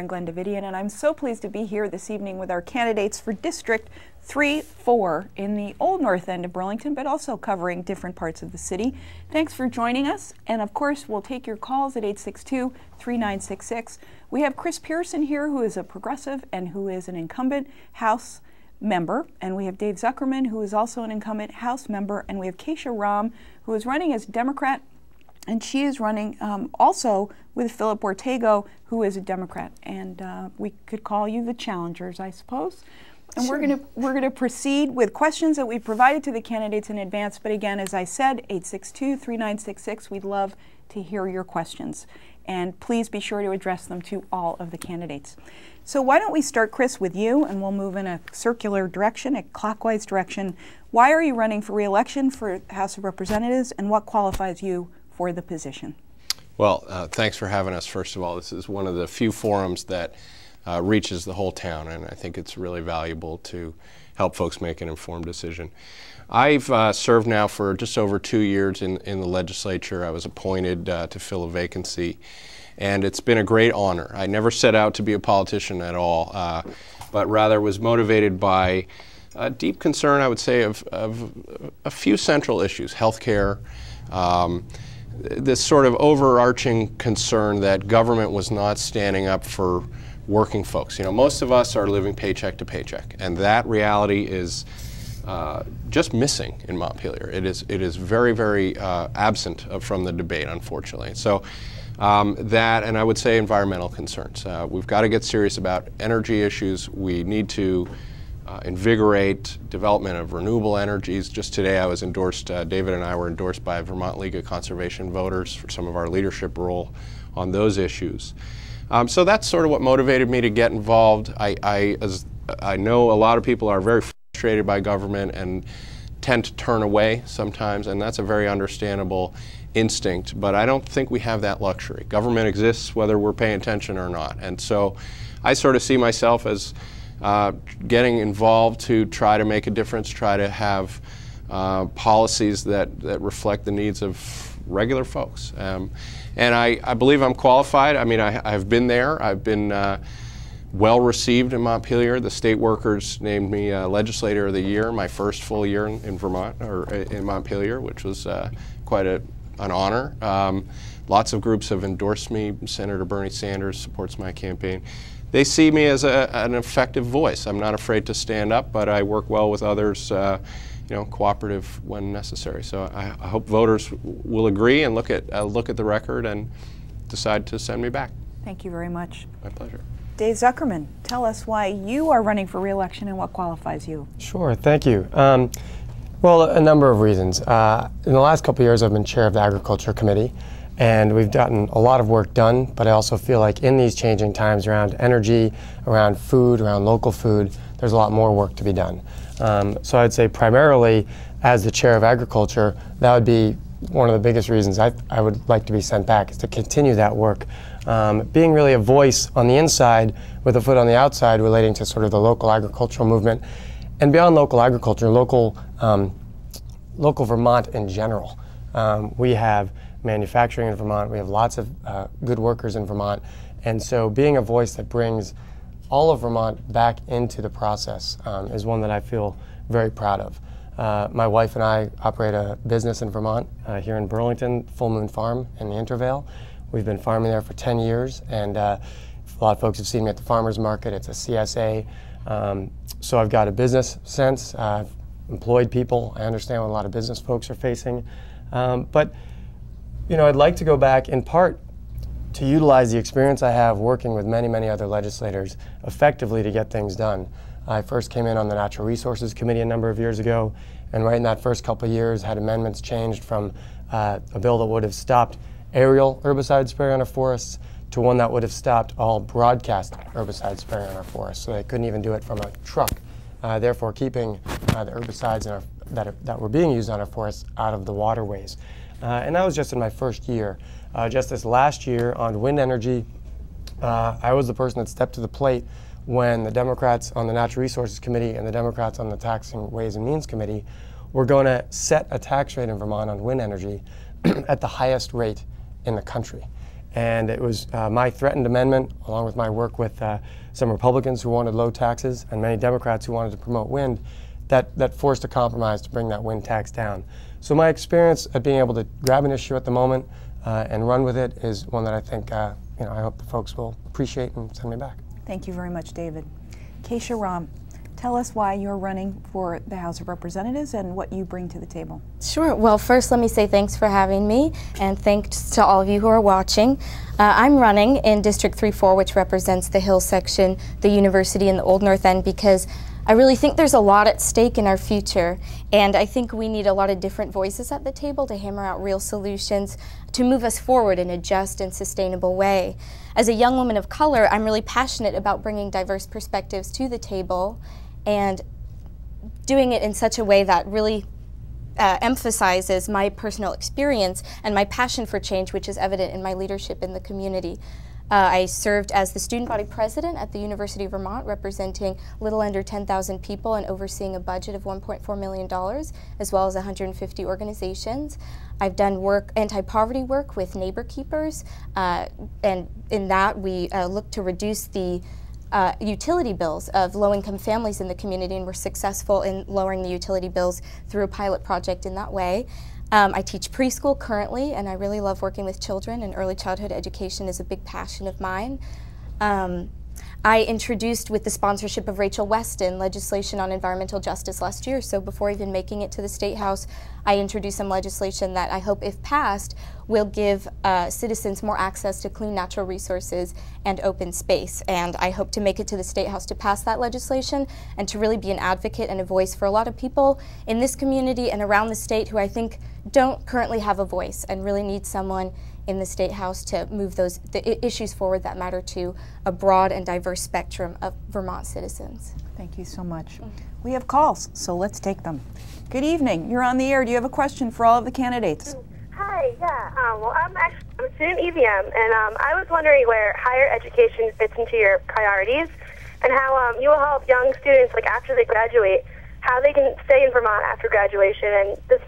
Glenn Davidian, and I'm so pleased to be here this evening with our candidates for District 3-4 in the Old North End of Burlington, but also covering different parts of the city. Thanks for joining us, and of course we'll take your calls at 862-3966. We have Chris Pearson here, who is a progressive and who is an incumbent House member, and we have Dave Zuckerman, who is also an incumbent House member, and we have Kesha Ram, who is running as a Democrat, and she is running also with Philip Ortego, who is a Democrat. And we could call you the challengers, I suppose. And sure. we're gonna proceed with questions that we provided to the candidates in advance. But again, as I said, 862-3966. We'd love to hear your questions, and please be sure to address them to all of the candidates. So why don't we start, Chris, with you, and we'll move in a circular direction, a clockwise direction. Why are you running for re-election for House of Representatives, and what qualifies you for the position? Well, thanks for having us, first of all. This is one of the few forums that reaches the whole town, and I think it's really valuable to help folks make an informed decision. I've served now for just over 2 years in the legislature. I was appointed to fill a vacancy, and it's been a great honor. I never set out to be a politician at all, but rather was motivated by a deep concern, I would say, of a few central issues: healthcare, this sort of overarching concern that government was not standing up for working folks. You know, most of us are living paycheck to paycheck, and that reality is just missing in Montpelier. It is very, very absent from the debate, unfortunately. So that, and I would say environmental concerns. We've got to get serious about energy issues. We need to invigorate development of renewable energies. Just today I was endorsed, David and I were endorsed by Vermont League of Conservation Voters for some of our leadership role on those issues. So that's sort of what motivated me to get involved. I know a lot of people are very frustrated by government and tend to turn away sometimes, and that's a very understandable instinct, but I don't think we have that luxury. Government exists whether we're paying attention or not, and so I sort of see myself as getting involved to try to make a difference, try to have policies that reflect the needs of regular folks. And I believe I'm qualified. I mean, I've been there. I've been well received in Montpelier. The state workers named me Legislator of the Year, my first full year in Vermont, or in Montpelier, which was quite an honor. Lots of groups have endorsed me. Senator Bernie Sanders supports my campaign. They see me as an effective voice. I'm not afraid to stand up, but I work well with others, you know, cooperative when necessary. So I hope voters will agree and look at the record and decide to send me back. Thank you very much. My pleasure. Dave Zuckerman, tell us why you are running for re-election and what qualifies you. Sure, thank you. Well, a number of reasons. In the last couple of years, I've been chair of the Agriculture Committee, and we've gotten a lot of work done, but I also feel like in these changing times around energy, around food, around local food, there's a lot more work to be done. So I'd say primarily, as the chair of agriculture, that would be one of the biggest reasons I would like to be sent back, is to continue that work. Being really a voice on the inside with a foot on the outside relating to sort of the local agricultural movement, and beyond local agriculture, local Vermont in general. We have manufacturing in Vermont, we have lots of good workers in Vermont, and so being a voice that brings all of Vermont back into the process is one that I feel very proud of. My wife and I operate a business in Vermont, here in Burlington, Full Moon Farm in the Intervale. We've been farming there for 10 years, and a lot of folks have seen me at the farmers market. It's a CSA, so I've got a business sense. I've employed people. I understand what a lot of business folks are facing, but you know, I'd like to go back in part to utilize the experience I have working with many, many other legislators effectively to get things done. I first came in on the Natural Resources Committee a number of years ago, and right in that first couple of years had amendments changed from a bill that would have stopped aerial herbicide spraying on our forests to one that would have stopped all broadcast herbicide spraying on our forests. So they couldn't even do it from a truck, therefore keeping the herbicides that were being used on our forests out of the waterways. And that was just in my first year. Just this last year on wind energy, I was the person that stepped to the plate when the Democrats on the Natural Resources Committee and the Democrats on the Taxing Ways and Means Committee were going to set a tax rate in Vermont on wind energy at the highest rate in the country. And it was my threatened amendment, along with my work with some Republicans who wanted low taxes and many Democrats who wanted to promote wind, that forced a compromise to bring that wind tax down. So my experience at being able to grab an issue at the moment and run with it is one that I think I hope the folks will appreciate and send me back. Thank you very much, David. Kesha Ram, tell us why you're running for the House of Representatives and what you bring to the table. Sure. Well, first let me say thanks for having me, and thanks to all of you who are watching. I'm running in District 3-4, which represents the Hill section, the university, and the Old North End, because I really think there's a lot at stake in our future, and I think we need a lot of different voices at the table to hammer out real solutions to move us forward in a just and sustainable way. As a young woman of color, I'm really passionate about bringing diverse perspectives to the table and doing it in such a way that really emphasizes my personal experience and my passion for change, which is evident in my leadership in the community. I served as the student body president at the University of Vermont, representing a little under 10,000 people and overseeing a budget of $1.4 million, as well as 150 organizations. I've done anti-poverty work with Neighbor Keepers, and in that we look to reduce the utility bills of low-income families in the community, and we're successful in lowering the utility bills through a pilot project in that way. I teach preschool currently, and I really love working with children, and early childhood education is a big passion of mine. I introduced, with the sponsorship of Rachel Weston, legislation on environmental justice last year, so before even making it to the State House, I introduced some legislation that I hope, if passed, will give citizens more access to clean natural resources and open space. And I hope to make it to the State House to pass that legislation and to really be an advocate and a voice for a lot of people in this community and around the state who I think don't currently have a voice and really need someone in the State House to move the issues forward that matter to a broad and diverse spectrum of Vermont citizens. Thank you so much. We have calls, so let's take them. Good evening. You're on the air. Do you have a question for all of the candidates? Hi, yeah. Well, I'm a student EVM, and I was wondering where higher education fits into your priorities and how you will help young students, like after they graduate, how they can stay in Vermont after graduation and this,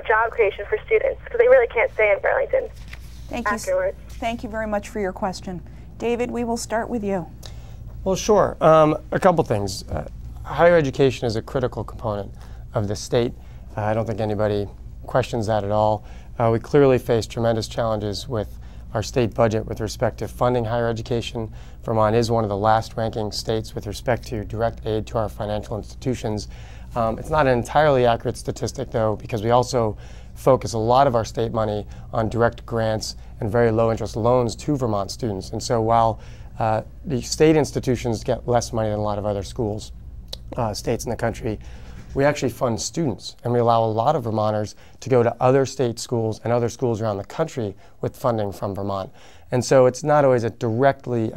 job creation for students, because they really can't stay in Burlington afterwards. Thank you very much for your question. David, we will start with you. Well, sure. A couple things. Higher education is a critical component of the state. I don't think anybody questions that at all. We clearly face tremendous challenges with our state budget with respect to funding higher education. Vermont is one of the last ranking states with respect to direct aid to our financial institutions. It's not an entirely accurate statistic, though, because we also focus a lot of our state money on direct grants and very low interest loans to Vermont students. And so while the state institutions get less money than a lot of other schools, states in the country, we actually fund students, and we allow a lot of Vermonters to go to other state schools and other schools around the country with funding from Vermont. And so it's not always a directly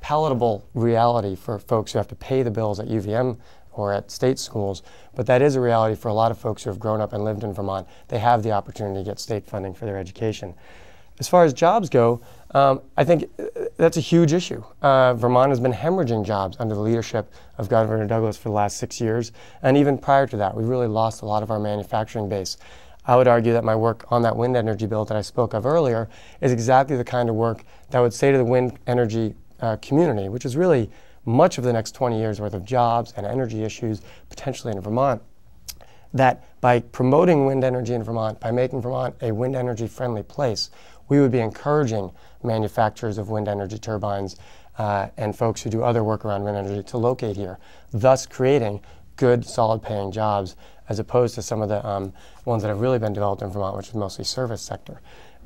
palatable reality for folks who have to pay the bills at UVM or at state schools, but that is a reality for a lot of folks who have grown up and lived in Vermont. They have the opportunity to get state funding for their education. As far as jobs go, I think that's a huge issue. Vermont has been hemorrhaging jobs under the leadership of Governor Douglas for the last 6 years, and even prior to that, we really lost a lot of our manufacturing base. I would argue that my work on that wind energy bill that I spoke of earlier is exactly the kind of work that would say to the wind energy community, which is really much of the next 20 years worth of jobs and energy issues potentially in Vermont, that by promoting wind energy in Vermont, by making Vermont a wind energy friendly place, we would be encouraging manufacturers of wind energy turbines and folks who do other work around wind energy to locate here, thus creating good, solid paying jobs as opposed to some of the ones that have really been developed in Vermont, which is mostly service sector.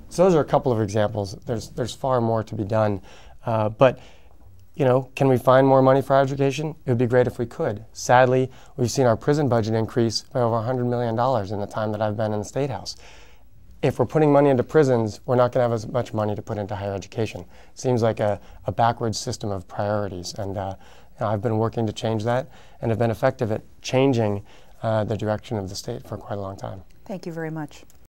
So those are a couple of examples. There's far more to be done. But can we find more money for higher education? It would be great if we could. Sadly, we've seen our prison budget increase by over $100 million in the time that I've been in the State House. If we're putting money into prisons, we're not going to have as much money to put into higher education. It seems like a backwards system of priorities, and I've been working to change that and have been effective at changing the direction of the state for quite a long time. Thank you very much.